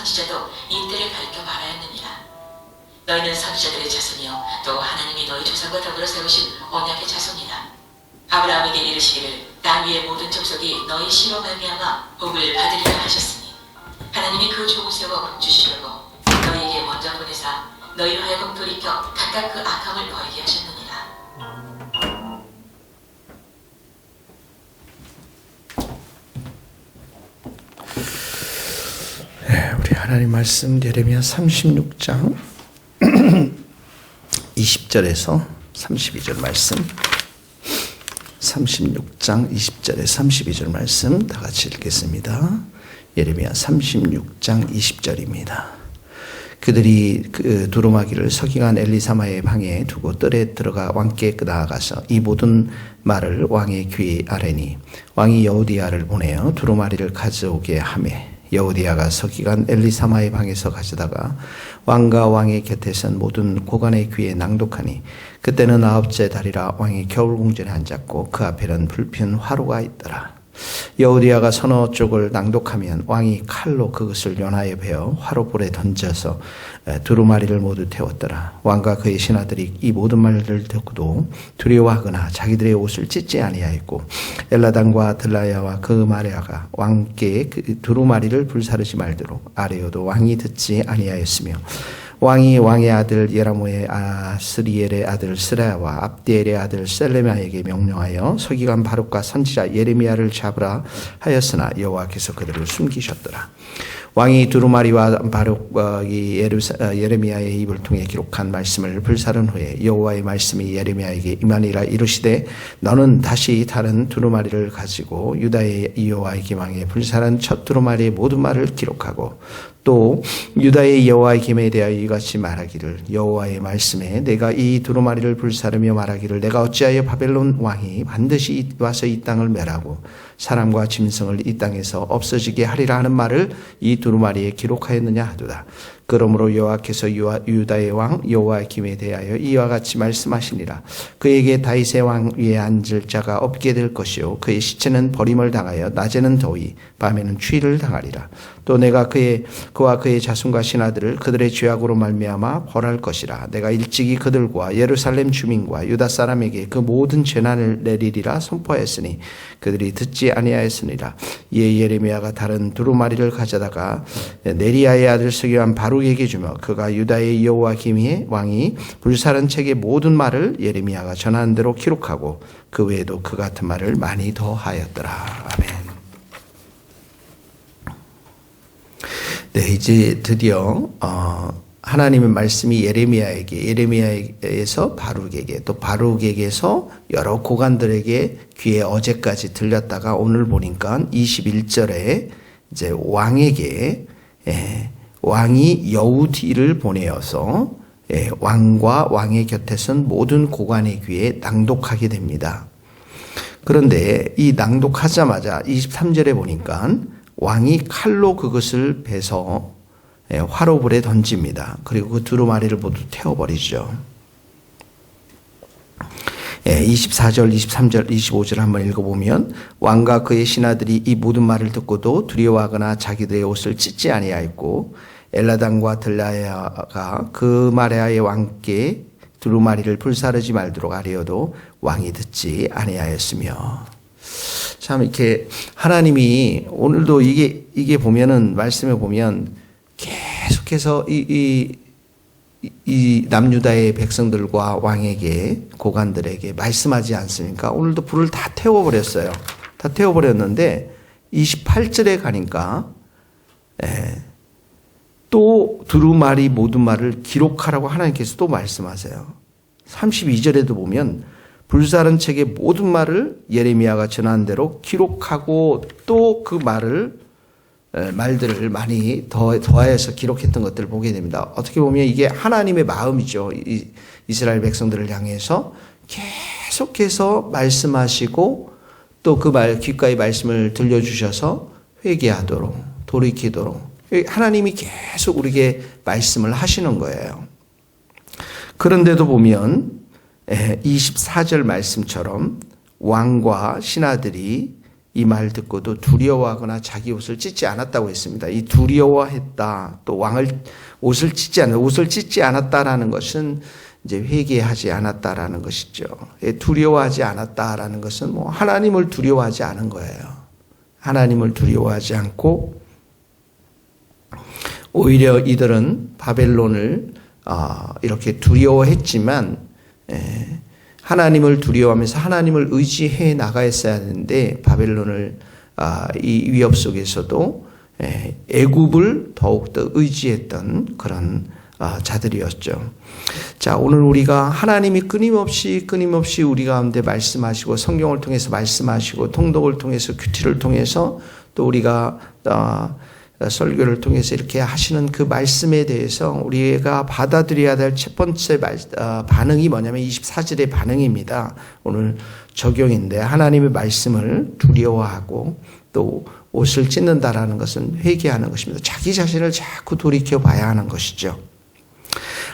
선지자도 이 때를 밝혀 말하였느니라. 너희는 선지자들의 자손이요 또 하나님이 너희 조상과 더불어 세우신 언약의 자손이다. 아브라함에게 이르시기를 땅 위의 모든 족속이 너희 씨로 말미암아 복을 받으리라 하셨으니 하나님이 그 종을 세워 복 주시려고 너희에게 먼저 보내사 너희로 하여금 돌이켜 각각 그 악함을 버리게 하셨느니라. 네, 우리 하나님 말씀 예레미야 36장 20절에서 32절 말씀, 36장 20절에 32절 말씀 다 같이 읽겠습니다. 예레미야 36장 20절입니다. 그들이 그 두루마기를 서기관 엘리사마의 방에 두고 뜰에 들어가 왕께 나아가서 이 모든 말을 왕의 귀 아뢰니 왕이 여우디야를 보내어 두루마리를 가져오게 하매 여우디야가 서기관 엘리사마의 방에서 가져다가 왕과 왕의 곁에 선 모든 고관의 귀에 낭독하니 그때는 9째 달이라 왕이 겨울궁전에 앉았고 그 앞에는 불핀 화로가 있더라. 여우디야가 서너 쪽을 낭독하면 왕이 칼로 그것을 연하에 베어 화로불에 던져서 두루마리를 모두 태웠더라. 왕과 그의 신하들이 이 모든 말들을 듣고도 두려워하거나 자기들의 옷을 찢지 아니하였고 엘라단과 들라야와 그 마레아가 왕께 그 두루마리를 불사르지 말도록 아뢰어도 왕이 듣지 아니하였으며 왕이 왕의 아들 예라모의 아스리엘의 아들 스라야와 압디엘의 아들 셀레미야에게 명령하여 서기관 바룩과 선지자 예레미야를 잡으라 하였으나 여호와께서 그들을 숨기셨더라. 왕이 두루마리와 바룩이 예레미야의 입을 통해 기록한 말씀을 불사른 후에 여호와의 말씀이 예레미야에게 임하니라. 이르시되 너는 다시 다른 두루마리를 가지고 유다의 여호와의 기망에 불사른 첫 두루마리의 모든 말을 기록하고 또 유다의 여호와의 기명에 대하여 이같이 말하기를 여호와의 말씀에 내가 이 두루마리를 불사르며 말하기를 내가 어찌하여 바벨론 왕이 반드시 와서 이 땅을 멸하고 사람과 짐승을 이 땅에서 없어지게 하리라 하는 말을 이 두루마리에 기록하였느냐 하도다. 그러므로 여호와께서 유다의 왕 여호와의 김에 대하여 이와 같이 말씀하시니라. 그에게 다윗의 왕 위에 앉을 자가 없게 될 것이요 그의 시체는 버림을 당하여 낮에는 더위 밤에는 추위를 당하리라. 또 내가 그와 그의 자손과 신하들을 그들의 죄악으로 말미암아 벌할 것이라. 내가 일찍이 그들과 예루살렘 주민과 유다 사람에게 그 모든 재난을 내리리라 선포하였으니 그들이 듣지 아니하였으니라. 이에 예레미야가 다른 두루마리를 가져다가 네리야의 아들 서기관 바룩에게 주며 그가 유다의 여호와 기미의 왕이 불사른 책의 모든 말을 예레미야가 전한 대로 기록하고 그 외에도 그 같은 말을 많이 더 하였더라. 아멘. 네, 이제 드디어 하나님의 말씀이 예레미야에서 바룩에게 또 바룩에게서 여러 고관들에게 귀에 어제까지 들렸다가 오늘 보니까 21절에 이제 왕에게 왕이 여우디를 보내어서 왕과 왕의 곁에 선 모든 고관의 귀에 낭독하게 됩니다. 그런데 이 낭독하자마자 23절에 보니까 왕이 칼로 그것을 베서 화로불에 던집니다. 그리고 그 두루마리를 모두 태워버리죠. 24절, 23절, 25절 한번 읽어보면 왕과 그의 신하들이 이 모든 말을 듣고도 두려워하거나 자기들의 옷을 찢지 아니하였고 엘라단과 들라야가 그 마레아의 왕께 두루마리를 불사르지 말도록 아뢰어도 왕이 듣지 아니하였으며. 참 이렇게 하나님이 오늘도 이게 보면은 말씀에 보면 계속해서 이 남유다의 백성들과 왕에게 고관들에게 말씀하지 않습니까? 오늘도 불을 다 태워버렸어요. 다 태워버렸는데 28절에 가니까 또 두루마리 모든 말을 기록하라고 하나님께서 또 말씀하세요. 32절에도 보면 불사른 책의 모든 말을 예레미야가 전한 대로 기록하고 또 그 말들을 많이 더하여서 기록했던 것들을 보게 됩니다. 어떻게 보면 이게 하나님의 마음이죠. 이스라엘 백성들을 향해서 계속해서 말씀하시고 또 그 귓가의 말씀을 들려주셔서 회개하도록 돌이키도록 하나님이 계속 우리에게 말씀을 하시는 거예요. 그런데도 보면 24절 말씀처럼 왕과 신하들이 이 말 듣고도 두려워하거나 자기 옷을 찢지 않았다고 했습니다. 이 두려워했다, 또 옷을 찢지 않았다라는 것은 이제 회개하지 않았다라는 것이죠. 두려워하지 않았다라는 것은 하나님을 두려워하지 않은 거예요. 하나님을 두려워하지 않고 오히려 이들은 바벨론을 이렇게 두려워했지만 하나님을 두려워하면서 하나님을 의지해 나가했어야 하는데 바벨론을 이 위협 속에서도 애굽을 더욱더 의지했던 그런 자들이었죠. 자, 오늘 우리가 하나님이 끊임없이 우리 가운데 말씀하시고 성경을 통해서 말씀하시고 통독을 통해서 큐티를 통해서 또 우리가 설교를 통해서 이렇게 하시는 그 말씀에 대해서 우리가 받아들여야 될 첫 번째 반응이 뭐냐면 24절의 반응입니다. 오늘 적용인데 하나님의 말씀을 두려워하고 또 옷을 찢는다라는 것은 회개하는 것입니다. 자기 자신을 자꾸 돌이켜 봐야 하는 것이죠.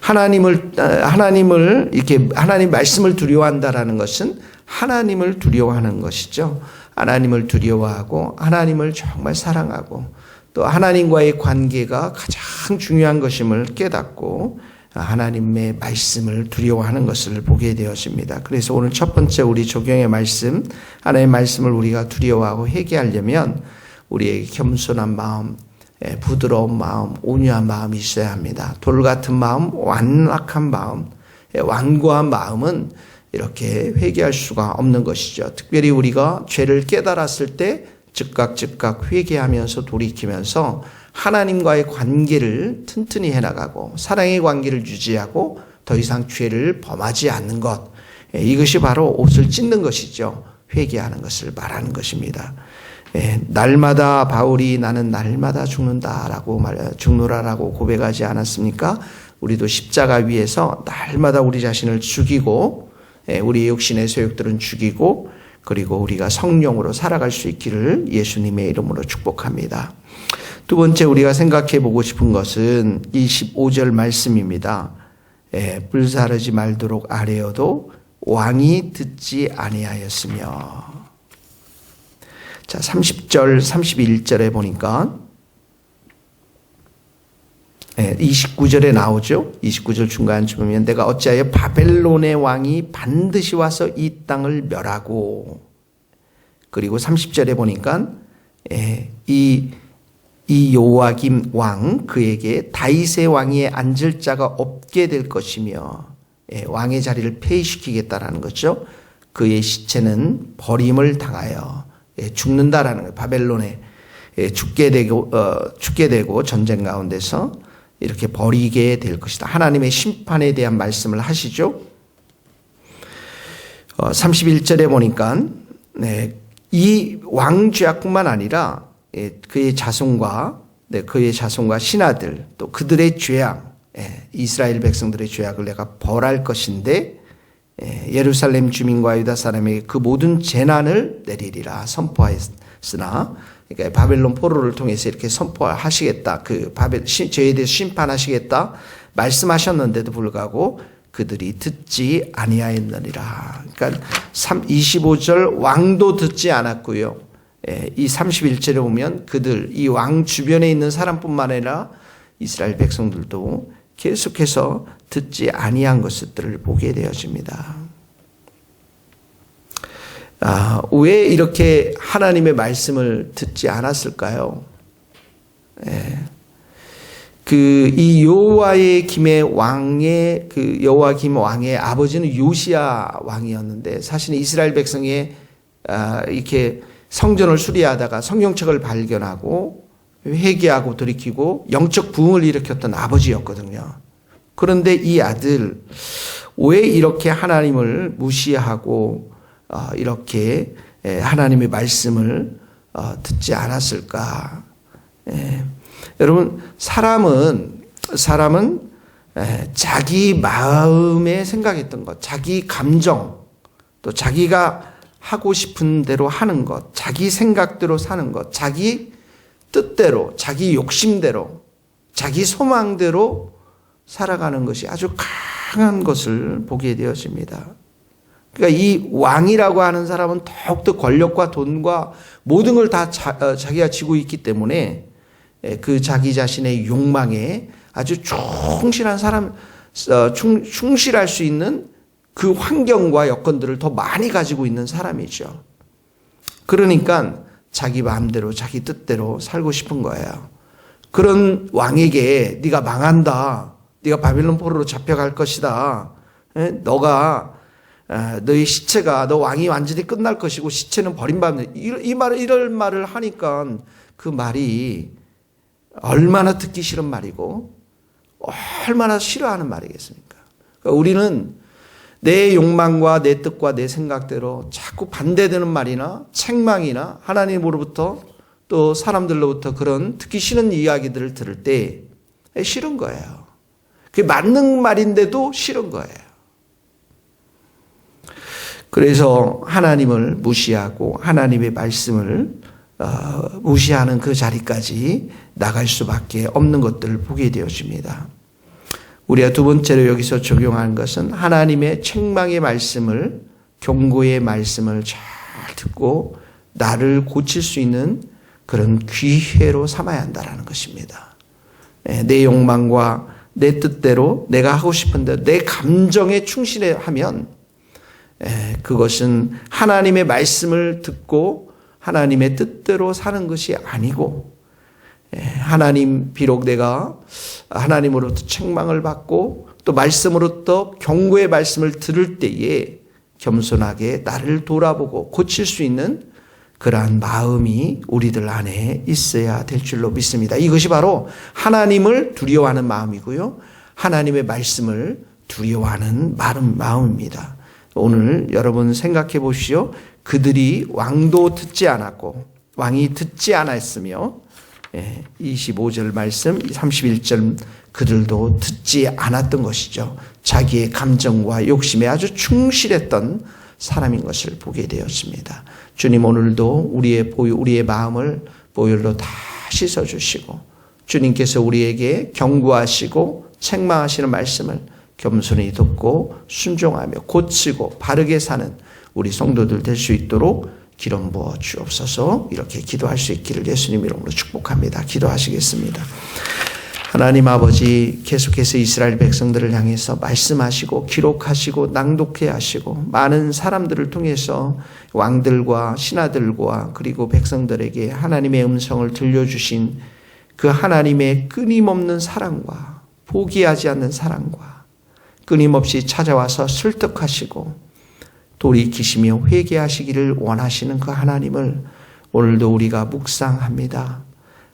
하나님을 이렇게 하나님 말씀을 두려워한다라는 것은 하나님을 두려워하는 것이죠. 하나님을 두려워하고 하나님을 정말 사랑하고 또 하나님과의 관계가 가장 중요한 것임을 깨닫고 하나님의 말씀을 두려워하는 것을 보게 되었습니다. 그래서 오늘 첫 번째 우리 적용의 말씀, 하나님의 말씀을 우리가 두려워하고 회개하려면 우리의 겸손한 마음, 부드러운 마음, 온유한 마음이 있어야 합니다. 돌 같은 마음, 완악한 마음, 완고한 마음은 이렇게 회개할 수가 없는 것이죠. 특별히 우리가 죄를 깨달았을 때 즉각 회개하면서 돌이키면서 하나님과의 관계를 튼튼히 해나가고 사랑의 관계를 유지하고 더 이상 죄를 범하지 않는 것, 이것이 바로 옷을 찢는 것이죠. 회개하는 것을 말하는 것입니다. 날마다 바울이 나는 날마다 죽노라라고 고백하지 않았습니까? 우리도 십자가 위에서 날마다 우리 자신을 죽이고 우리의 육신의 소욕들은 죽이고 그리고 우리가 성령으로 살아갈 수 있기를 예수님의 이름으로 축복합니다. 두 번째 우리가 생각해 보고 싶은 것은 25절 말씀입니다. 불사르지 말도록 아뢰어도 왕이 듣지 아니하였으며. 자, 30절, 31절에 보니까 29절에 나오죠. 29절 중간쯤 보면 내가 어찌하여 바벨론의 왕이 반드시 와서 이 땅을 멸하고, 그리고 30절에 보니까 이 요아김 왕 그에게 다윗의 왕위에 앉을 자가 없게 될 것이며 왕의 자리를 폐위시키겠다라는 거죠. 그의 시체는 버림을 당하여 죽는다라는 거예요. 바벨론에 죽게 되고 전쟁 가운데서 이렇게 버리게 될 것이다. 하나님의 심판에 대한 말씀을 하시죠. 31절에 보니까 이 왕 죄악뿐만 아니라 그의 자손과 신하들 또 그들의 죄악, 이스라엘 백성들의 죄악을 내가 벌할 것인데 예루살렘 주민과 유다 사람에게 그 모든 재난을 내리리라 선포하였으나, 그러니까 바벨론 포로를 통해서 이렇게 선포하시겠다, 죄에 대해서 심판하시겠다 말씀하셨는데도 불구하고 그들이 듣지 아니하였느니라. 그러니까 25절 왕도 듣지 않았고요. 이 31절에 보면 이 왕 주변에 있는 사람뿐만 아니라 이스라엘 백성들도 계속해서 듣지 아니한 것들을 보게 되어집니다. 왜 이렇게 하나님의 말씀을 듣지 않았을까요? 이 여호와김 왕의 아버지는 요시야 왕이었는데 사실 이스라엘 백성이 이렇게 성전을 수리하다가 성경책을 발견하고 회개하고 돌이키고 영적 부흥을 일으켰던 아버지였거든요. 그런데 이 아들 왜 이렇게 하나님을 무시하고 이렇게 하나님의 말씀을 듣지 않았을까? 여러분, 사람은 자기 마음에 생각했던 것, 자기 감정, 또 자기가 하고 싶은 대로 하는 것, 자기 생각대로 사는 것, 자기 뜻대로, 자기 욕심대로, 자기 소망대로 살아가는 것이 아주 강한 것을 보게 되어집니다. 그러니까 이 왕이라고 하는 사람은 더욱더 권력과 돈과 모든 걸 다 자기가 쥐고 있기 때문에 그 자기 자신의 욕망에 아주 충실한 사람, 충실할 수 있는 그 환경과 여건들을 더 많이 가지고 있는 사람이죠. 그러니까 자기 마음대로 자기 뜻대로 살고 싶은 거예요. 그런 왕에게 네가 망한다. 네가 바빌론 포로로 잡혀갈 것이다. 너가 너의 시체가 너 왕이 완전히 끝날 것이고 시체는 버림받는 이럴 말을 하니까 그 말이 얼마나 듣기 싫은 말이고 얼마나 싫어하는 말이겠습니까? 그러니까 우리는 내 욕망과 내 뜻과 내 생각대로 자꾸 반대되는 말이나 책망이나 하나님으로부터 또 사람들로부터 그런 듣기 싫은 이야기들을 들을 때 싫은 거예요. 그게 맞는 말인데도 싫은 거예요. 그래서 하나님을 무시하고 하나님의 말씀을 무시하는 그 자리까지 나갈 수밖에 없는 것들을 보게 되어집니다. 우리가 두 번째로 여기서 적용하는 것은 하나님의 책망의 말씀을, 경고의 말씀을 잘 듣고 나를 고칠 수 있는 그런 기회로 삼아야 한다는 것입니다. 내 욕망과 내 뜻대로 내가 하고 싶은 대로 내 감정에 충실하면 그것은 하나님의 말씀을 듣고 하나님의 뜻대로 사는 것이 아니고 하나님 비록 내가 하나님으로부터 책망을 받고 또 말씀으로부터 경고의 말씀을 들을 때에 겸손하게 나를 돌아보고 고칠 수 있는 그러한 마음이 우리들 안에 있어야 될 줄로 믿습니다. 이것이 바로 하나님을 두려워하는 마음이고요. 하나님의 말씀을 두려워하는 마음입니다. 오늘 여러분 생각해 보시오. 그들이 왕도 듣지 않았고 왕이 듣지 않았으며 25절 말씀 31절 그들도 듣지 않았던 것이죠. 자기의 감정과 욕심에 아주 충실했던 사람인 것을 보게 되었습니다. 주님 오늘도 우리의 마음을 보혈로 다 씻어주시고 주님께서 우리에게 경고하시고 책망하시는 말씀을 겸손히 듣고 순종하며 고치고 바르게 사는 우리 성도들 될 수 있도록 기름 부어 주옵소서. 이렇게 기도할 수 있기를 예수님 이름으로 축복합니다. 기도하시겠습니다. 하나님 아버지 계속해서 이스라엘 백성들을 향해서 말씀하시고 기록하시고 낭독해 하시고 많은 사람들을 통해서 왕들과 신하들과 그리고 백성들에게 하나님의 음성을 들려주신 그 하나님의 끊임없는 사랑과 포기하지 않는 사랑과 끊임없이 찾아와서 설득하시고 돌이키시며 회개하시기를 원하시는 그 하나님을 오늘도 우리가 묵상합니다.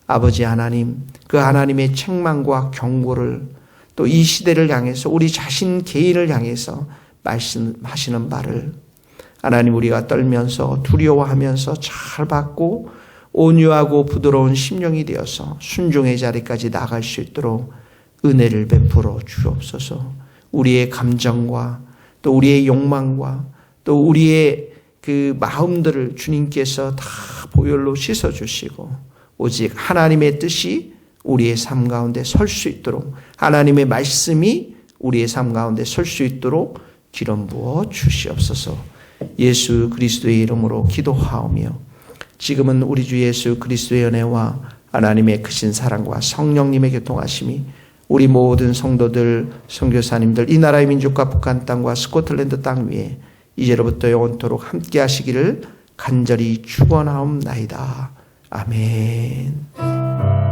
아버지 하나님, 그 하나님의 책망과 경고를 또 이 시대를 향해서 우리 자신 개인을 향해서 말씀하시는 바를 하나님 우리가 떨면서 두려워하면서 잘 받고 온유하고 부드러운 심령이 되어서 순종의 자리까지 나갈 수 있도록 은혜를 베풀어 주옵소서. 우리의 감정과 또 우리의 욕망과 또 우리의 그 마음들을 주님께서 다 보혈로 씻어주시고 오직 하나님의 뜻이 우리의 삶 가운데 설 수 있도록 하나님의 말씀이 우리의 삶 가운데 설 수 있도록 기름 부어 주시옵소서. 예수 그리스도의 이름으로 기도하오며 지금은 우리 주 예수 그리스도의 은혜와 하나님의 크신 사랑과 성령님의 교통하심이 우리 모든 성도들, 선교사님들, 이 나라의 민족과 북한 땅과 스코틀랜드 땅 위에 이제로부터 영원토록 함께 하시기를 간절히 축원하옵나이다. 아멘.